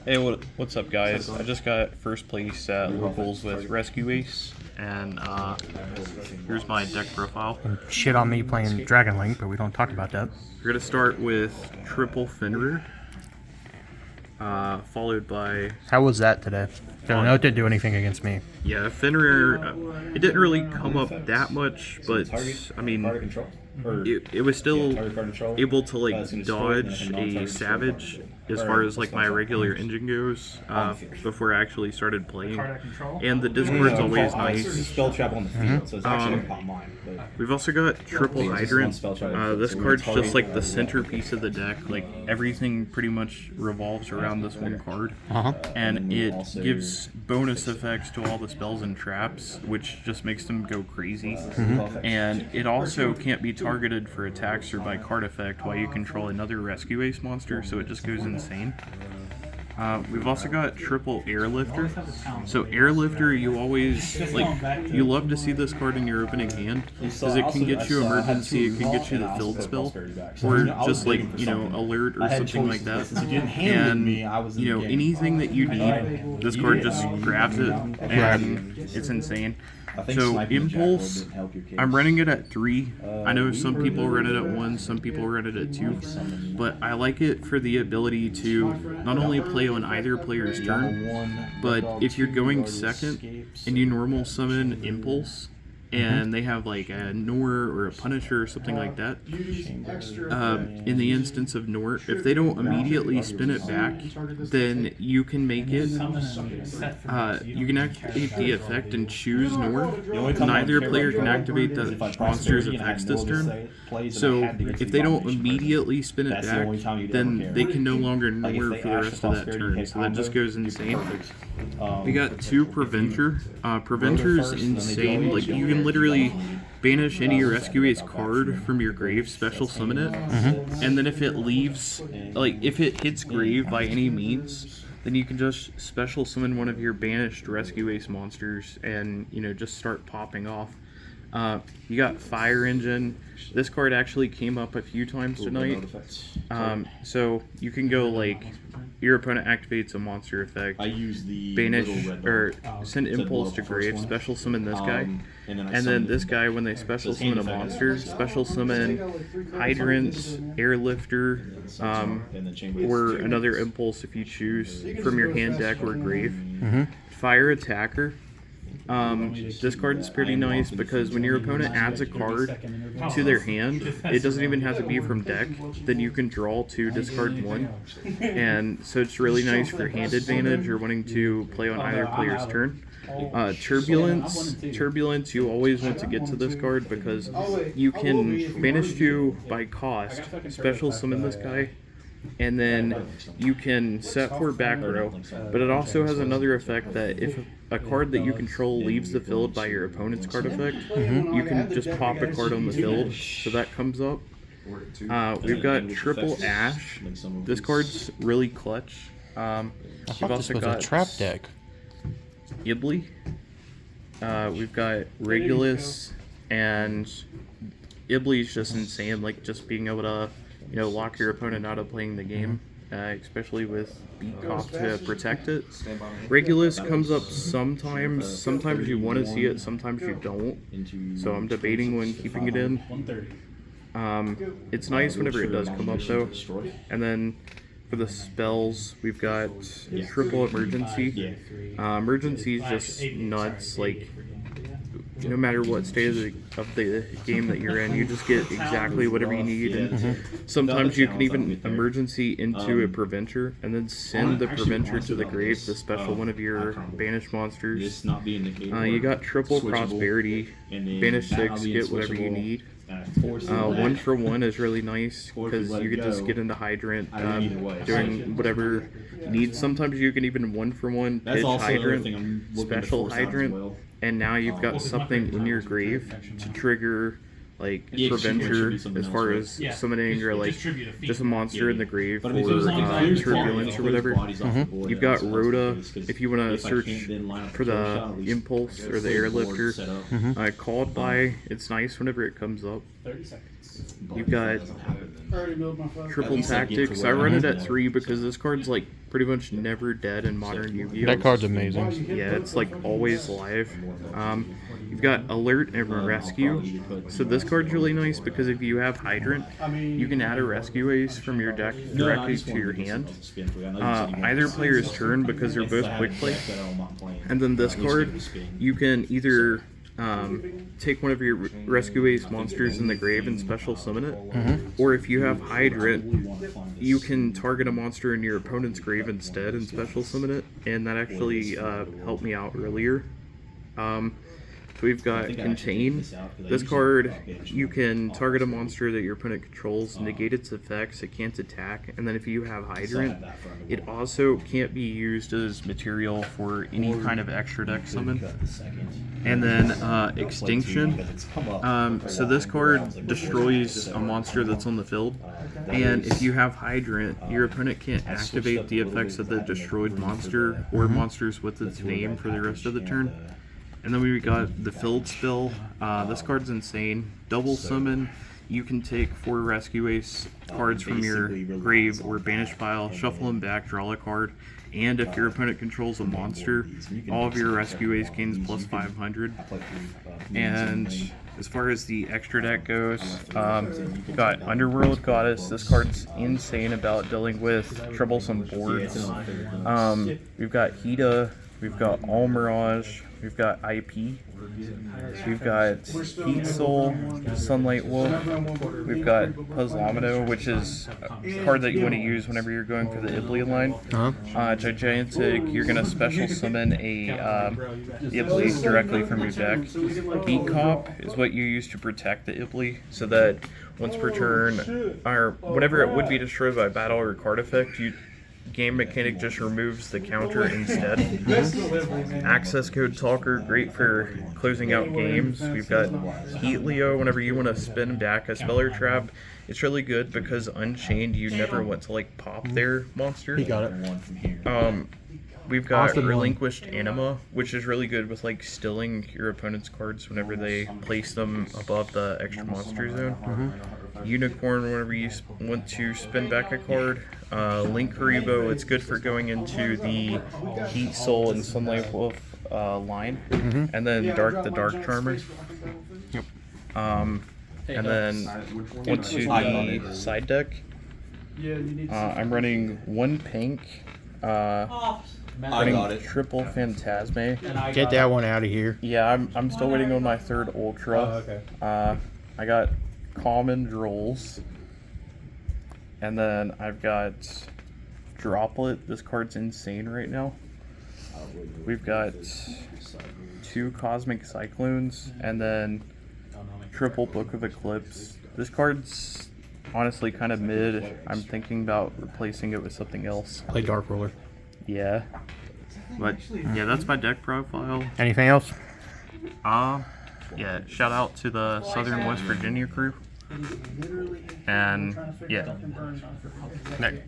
Hey, what's up, guys? I just got first place at locals with Rescue Ace, and here's my deck profile. Shit on me playing Dragon Link, but we don't talk about that. We're gonna start with triple Fenrir, followed by... How was that today? I know it didn't do anything against me. Yeah, Fenrir, it didn't really come up that much, but, I mean, it was still able to, like, dodge a Savage as far as, like, my regular engine goes, before I actually started playing. And the Discord's always nice. Spell trap on the field, so it's actually not mine. We've also got triple Hydrant. This card's just like the centerpiece of the deck. Like, everything pretty much revolves around this one card. And it gives bonus effects to all the spells and traps, which just makes them go crazy. And it also can't be targeted for attacks or by card effect while you control another Rescue Ace monster, so it just goes insane. We've also got triple Airlifter. So Airlifter, you always, like, you love to see this card in your opening hand, because it can get you emergency, it can get you the field spell, or just, like, you know, alert or something like that. And, you know, anything that you need, this card just grabs it, and it's insane. So Impulse, I'm running it at 3. I know some people run it at 1, some people run it at 2, but I like it for the ability to not only play on either player's turn, but if you're going second and you normal summon Impulse, and they have like a Nor or a Punisher or something like that, in the instance of Nor, if they don't immediately spin it back, then you can make it, you can activate the effect and choose Nor. Neither player can activate the monster's effects this turn. So if they don't immediately spin it back, then they can no longer Nor for the rest of that turn. So that just goes insane. We got 2 Preventer. Preventer's insane. Like, you can literally banish any Rescue Ace card from your grave, special summon it, and then if it leaves, like, if it hits grave by any means, then you can just special summon one of your banished Rescue Ace monsters and, you know, just start popping off. You got Fire Engine. This card actually came up a few times tonight. So you can go, like, your opponent activates a monster effect, banish or send Impulse to grave, special summon this guy, and then this guy, when they special summon a monster, special summon Hydrant, Airlifter, or another Impulse if you choose from your hand, deck, or grave. Fire Attacker. This card is pretty nice because when your opponent adds a card to their hand, it doesn't even have to be from deck, then you can draw 2, discard 1, and so it's really nice for hand advantage or wanting to play on either player's turn. Turbulence, you always want to get to this card because you can banish 2 by cost, special summon this guy, and then you can set for back row, but it also has another effect that if a card that you control leaves the field by your opponent's card effect, you can just pop a card on the field, so that comes up. We've got triple Ash. This card's really clutch. We've also got a trap deck. Ibly. We've got Regulus, and Ibly's just insane, like, just being able to, you know, lock your opponent out of playing the game, especially with Beat Cop to protect it. Regulus comes up sometimes you want to see it, sometimes you don't, so I'm debating when keeping it in. It's nice whenever it does come up though. And then for the spells, we've got triple Emergency. Emergency is just nuts, like, no matter what state of the game that you're in, you just get exactly whatever you need. And sometimes you can even emergency into a Preventer and then send the Preventer to the grave, the special one of your banished monsters. You got triple Prosperity, banish 6, get whatever you need. 1 for 1 is really nice because you can just get into Hydrant, doing whatever you need. Sometimes you can even 1 for 1 pitch Hydrant, special Hydrant, and now you've got something in your grave to trigger, like, Preventer as far as summoning, or like just a monster in the grave, or Turbulence or whatever. You've got Rhoda if you want to search for the Impulse or the Airlifter. Called by, it's nice whenever it comes up. You've got triple tactics. I run it at 3 because this card's like pretty much never dead in modern Yu-Gi-Oh. That card's amazing. Yeah, it's like always live. You've got alert and rescue. So this card's really nice because if you have hydrant, you can add a rescue ace from your deck directly to your hand. Either player's turn because they're both quick play. And then this card, you can either take one of your rescue ace monsters in the grave and special summon it, or if you have hydrant, you can target a monster in your opponent's grave instead and special summon it, and that actually helped me out earlier. So we've got Contain. This card, you can target a monster that your opponent controls, negate its effects, it can't attack, and then if you have Hydrant, it also can't be used as material for any kind of extra deck summon. And then Extinction. So this card destroys a monster that's on the field, and if you have Hydrant, your opponent can't activate the effects of the destroyed monster or monsters with its name for the rest of the turn. And then we got the Filled Spill. This card's insane. Double summon. You can take 4 Rescue Ace cards from your grave or banish pile, shuffle them back, draw a card, and if your opponent controls a monster, all of your Rescue Ace gains plus 500. And as far as the extra deck goes, we got Underworld Goddess. This card's insane about dealing with troublesome boards. We've got Hida, we've got All Mirage, we've got IP, we've got Heat Soul, Sunlight Wolf, we've got Puzzlomino, which is a card that you want to use whenever you're going for the Ibli line. Gigantic, you're going to special summon a Ibli directly from your deck. Beat Comp is what you use to protect the Ibli, so that once per turn, or whenever it would be destroyed by battle or card effect, game mechanic just removes the counter instead. Access Code Talker, great for closing out games. We've got Heat Leo, whenever you want to spin back a Speller Trap. It's really good because Unchained, you never want to like pop their monster. He got it. We've got Relinquished Anima, which is really good with like stilling your opponent's cards whenever they place them above the extra monster zone. Unicorn, whenever you want to spin back a card. Link Karibo, it's good for going into the Heat Soul and Sunlight Wolf line. And then Dark the Dark Charmer. And then onto the side deck. I'm running 1 pink. Running triple Phantasme. Get that one out of here. Yeah, I'm still waiting on my 3rd Ultra. I got common Drolls. And then I've got Droplet. This card's insane right now. We've got 2 Cosmic Cyclones and then triple Book of Eclipse. This card's honestly kind of mid. I'm thinking about replacing it with something else. Play Dark Roller. Yeah. But yeah, that's my deck profile. Anything else? Yeah, shout out to the Southern West Virginia crew. And yeah. Nick.